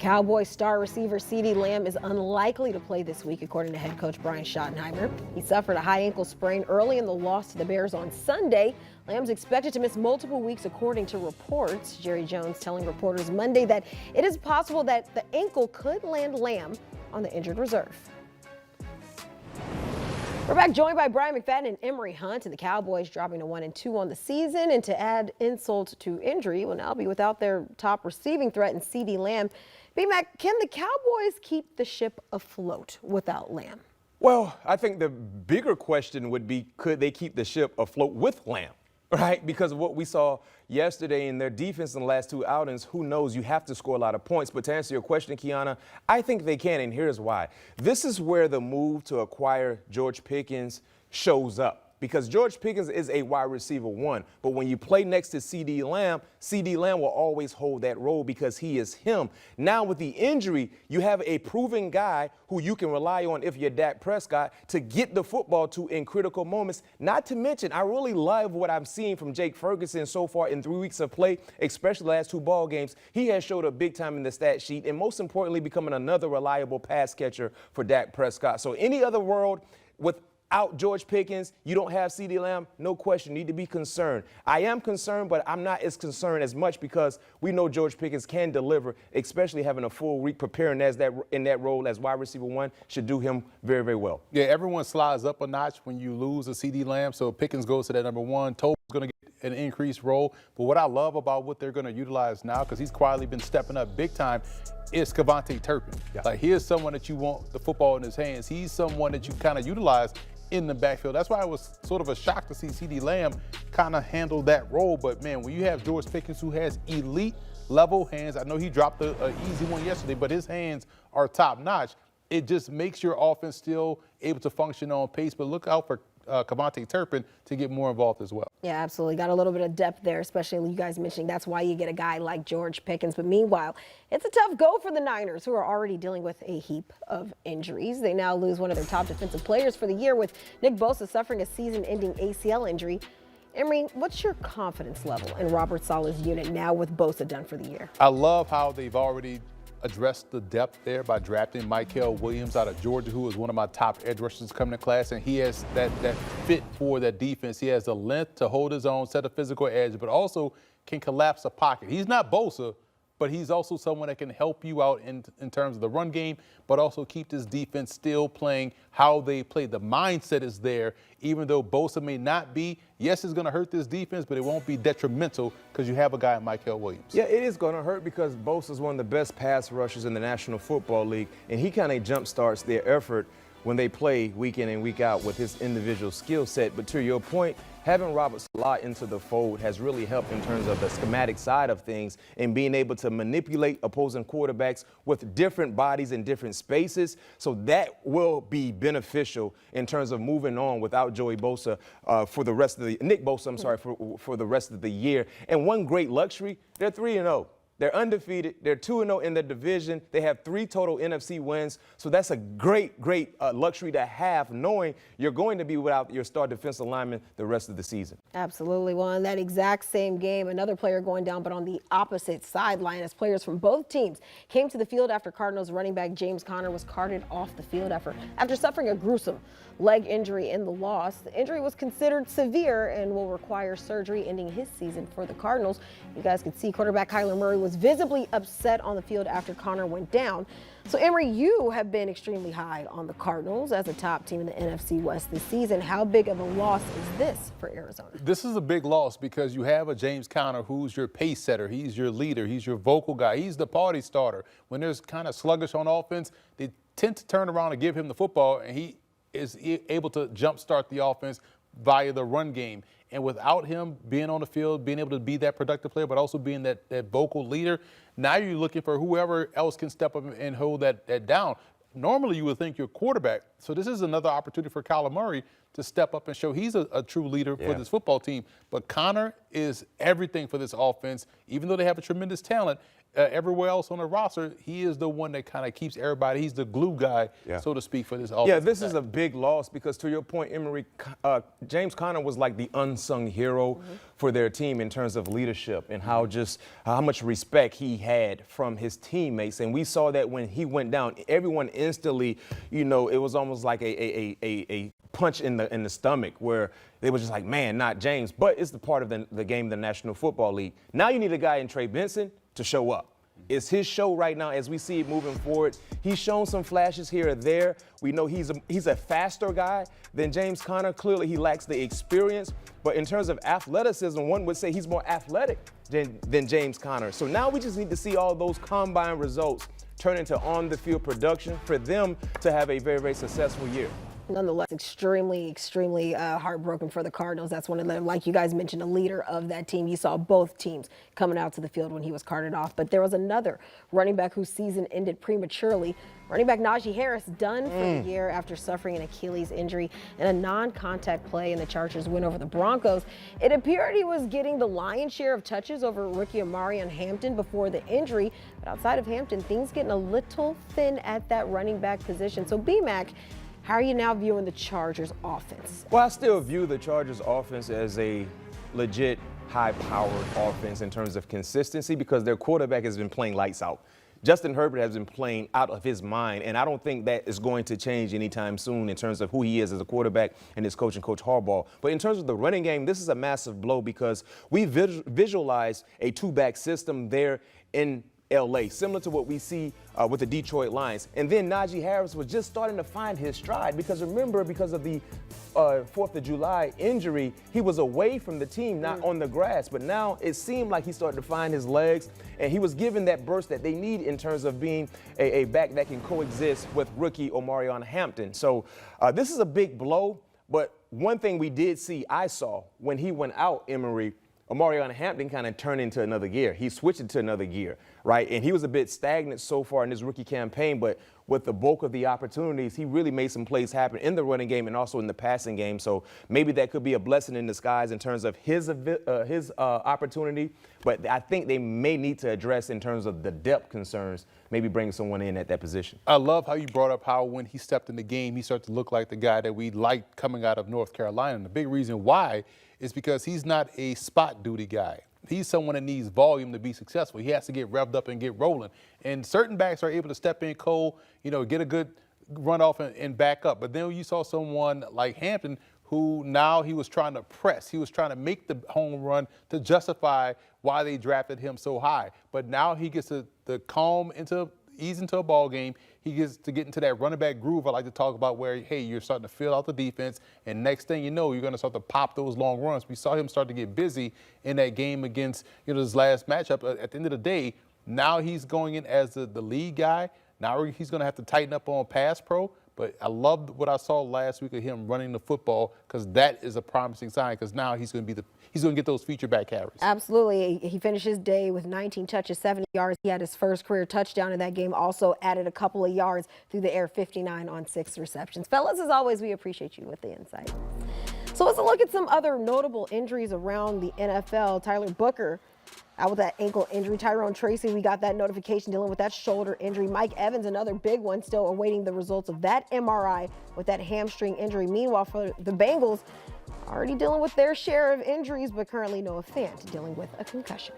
Cowboys star receiver Ceedee Lamb is unlikely to play this week, according to head coach Bryant. He suffered a high ankle sprain early in the loss to the Bears on Sunday. Lamb's expected to miss multiple weeks, according to reports. Jerry Jones telling reporters Monday that it is possible that the ankle could land Lamb on the injured reserve. We're back, joined by Bryant, McFadden, and Emory Hunt, and the Cowboys dropping to 1-2 on the season. And to add insult to injury, will now be without their top receiving threat in Ceedee Lamb. B-Mac, can the Cowboys keep the ship afloat without Lamb? Well, I think the bigger question would be, could they keep the ship afloat with Lamb? Right? Because of what we saw yesterday in their defense in the last two outings, who knows? You have to score a lot of points. But to answer your question, Kiana, I think they can, and here's why. This is where the move to acquire George Pickens shows up. Because George Pickens is a wide receiver one. But when you play next to Ceedee Lamb will always hold that role because he is him. Now with the injury, you have a proven guy who you can rely on if you're Dak Prescott to get the football to in critical moments. Not to mention, I really love what I'm seeing from Jake Ferguson so far in 3 weeks of play, especially the last two ball games. He has showed up big time in the stat sheet and most importantly becoming another reliable pass catcher for Dak Prescott. So any other world without George Pickens, you don't have Ceedee Lamb, no question, you need to be concerned. I am concerned, but I'm not as concerned as much because we know George Pickens can deliver, especially having a full week preparing in that role as wide receiver one should do him very, very well. Yeah, everyone slides up a notch when you lose a Ceedee Lamb, so Pickens goes to that number one. Toby's going to get an increased role. But what I love about what they're going to utilize now, because he's quietly been stepping up big time, is Kevontae Turpin. Yeah. Like, here's someone that you want the football in his hands. He's someone that you kind of utilize in the backfield. That's why it was sort of a shock to see Ceedee Lamb kind of handle that role. But, man, when you have George Pickens who has elite level hands, I know he dropped an easy one yesterday, but his hands are top notch. It just makes your offense still able to function on pace. But look out for Kevontae Turpin to get more involved as well. Yeah, absolutely. Got a little bit of depth there, especially you guys mentioning that's why you get a guy like George Pickens. But meanwhile, it's a tough go for the Niners, who are already dealing with a heap of injuries. They now lose one of their top defensive players for the year, with Nick Bosa suffering a season-ending ACL injury. Emory, what's your confidence level in Robert Saleh's unit now with Bosa done for the year? I love how they've already addressed the depth there by drafting Mykel Williams out of Georgia, who is one of my top edge rushers coming to class, and he has that fit for that defense. He has the length to hold his own, set a physical edge, but also can collapse a pocket. He's not Bosa, but he's also someone that can help you out in terms of the run game, but also keep this defense still playing how they play. The mindset is there, even though Bosa may not be. Yes, it's going to hurt this defense, but it won't be detrimental because you have a guy like Mykel Williams. Yeah, it is going to hurt because Bosa is one of the best pass rushers in the National Football League, and he kind of jumpstarts their effort when they play week in and week out with his individual skill set. But to your point, having Robert Saleh into the fold has really helped in terms of the schematic side of things and being able to manipulate opposing quarterbacks with different bodies in different spaces. So that will be beneficial in terms of moving on without Joey Bosa for the rest of the Nick Bosa, I'm sorry, for the rest of the year. And one great luxury, they're 3-0. They're undefeated. They're 2-0 in the division. They have 3 total NFC wins. So that's a great luxury to have, knowing you're going to be without your star defensive lineman the rest of the season. Absolutely. Well, in that exact same game, another player going down, but on the opposite sideline, as players from both teams came to the field after Cardinals running back James Conner was carted off the field after suffering a gruesome leg injury in the loss. The injury was considered severe and will require surgery, ending his season for the Cardinals. You guys could see quarterback Kyler Murray was visibly upset on the field after Conner went down. So, Emory, you have been extremely high on the Cardinals as a top team in the NFC West this season. How big of a loss is this for Arizona? This is a big loss because you have a James Conner who's your pace setter. He's your leader. He's your vocal guy. He's the party starter. When there's kind of sluggish on offense, they tend to turn around and give him the football, and he is able to jumpstart the offense via the run game. And without him being on the field, being able to be that productive player, but also being that vocal leader, now you're looking for whoever else can step up and hold that down. Normally, you would think your quarterback. So this is another opportunity for Kyler Murray to step up and show he's a true leader for this football team. But Conner is everything for this offense. Even though they have a tremendous talent, everywhere else on the roster, he is the one that kind of keeps everybody. He's the glue guy, so to speak, for this offense. Yeah, this is a big loss because, to your point, Emory, James Conner was like the unsung hero for their team in terms of leadership and how much respect he had from his teammates. And we saw that when he went down, everyone instantly, it was almost like a punch in the stomach where they were just like, man, not James. But it's the part of the game, the National Football League. Now you need a guy in Trey Benson to show up. It's his show right now as we see it moving forward. He's shown some flashes here or there. We know he's a faster guy than James Conner. Clearly, he lacks the experience. But in terms of athleticism, one would say he's more athletic than James Conner. So now we just need to see all those combine results turn into on-the-field production for them to have a very, very successful year. Nonetheless, extremely heartbroken for the Cardinals. That's one of them, like you guys mentioned, a leader of that team. You saw both teams coming out to the field when he was carted off. But there was another running back whose season ended prematurely. Running back Najee Harris done for the year after suffering an Achilles injury in a non-contact play in the Chargers' win over the Broncos. It appeared he was getting the lion's share of touches over rookie Emory and Hampton before the injury. But outside of Hampton, things getting a little thin at that running back position. So B-Mac, how are you now viewing the Chargers offense? Well, I still view the Chargers offense as a legit high-powered offense in terms of consistency because their quarterback has been playing lights out. Justin Herbert has been playing out of his mind, and I don't think that is going to change anytime soon in terms of who he is as a quarterback and his coach and Coach Harbaugh. But in terms of the running game, this is a massive blow because we visualize a two-back system there in LA, similar to what we see with the Detroit Lions. And then Najee Harris was just starting to find his stride because remember, because of the 4th of July injury, he was away from the team, not on the grass. But now it seemed like he started to find his legs and he was given that burst that they need in terms of being a back that can coexist with rookie Emory Hampton. So this is a big blow. But one thing we did see, I saw when he went out, Emory Hampton kind of turned into another gear. He switched into another gear, right? And he was a bit stagnant so far in his rookie campaign, but with the bulk of the opportunities, he really made some plays happen in the running game and also in the passing game. So maybe that could be a blessing in disguise in terms of his opportunity. But I think they may need to address in terms of the depth concerns, maybe bringing someone in at that position. I love how you brought up how when he stepped in the game, he started to look like the guy that we liked coming out of North Carolina. And the big reason why is because he's not a spot duty guy. He's someone that needs volume to be successful. He has to get revved up and get rolling. And certain backs are able to step in cold, get a good run off and back up. But then you saw someone like Hampton who now he was trying to press. He was trying to make the home run to justify why they drafted him so high. But now he gets to ease into a ball game. He gets to get into that running back groove I like to talk about where, hey, you're starting to fill out the defense, and next thing you know, you're going to start to pop those long runs. We saw him start to get busy in that game against, his last matchup. At the end of the day, now he's going in as the lead guy. Now he's going to have to tighten up on pass pro. But I loved what I saw last week of him running the football because that is a promising sign because now he's going to get those feature back carries. Absolutely. He finished his day with 19 touches, 70 yards. He had his first career touchdown in that game, also added a couple of yards through the air, 59 on 6 receptions. Fellas, as always, we appreciate you with the insight. So let's look at some other notable injuries around the NFL. Tyler Booker out with that ankle injury. Tyrone Tracy, we got that notification dealing with that shoulder injury. Mike Evans, another big one, still awaiting the results of that MRI with that hamstring injury. Meanwhile, for the Bengals, already dealing with their share of injuries, but currently Noah Fant dealing with a concussion.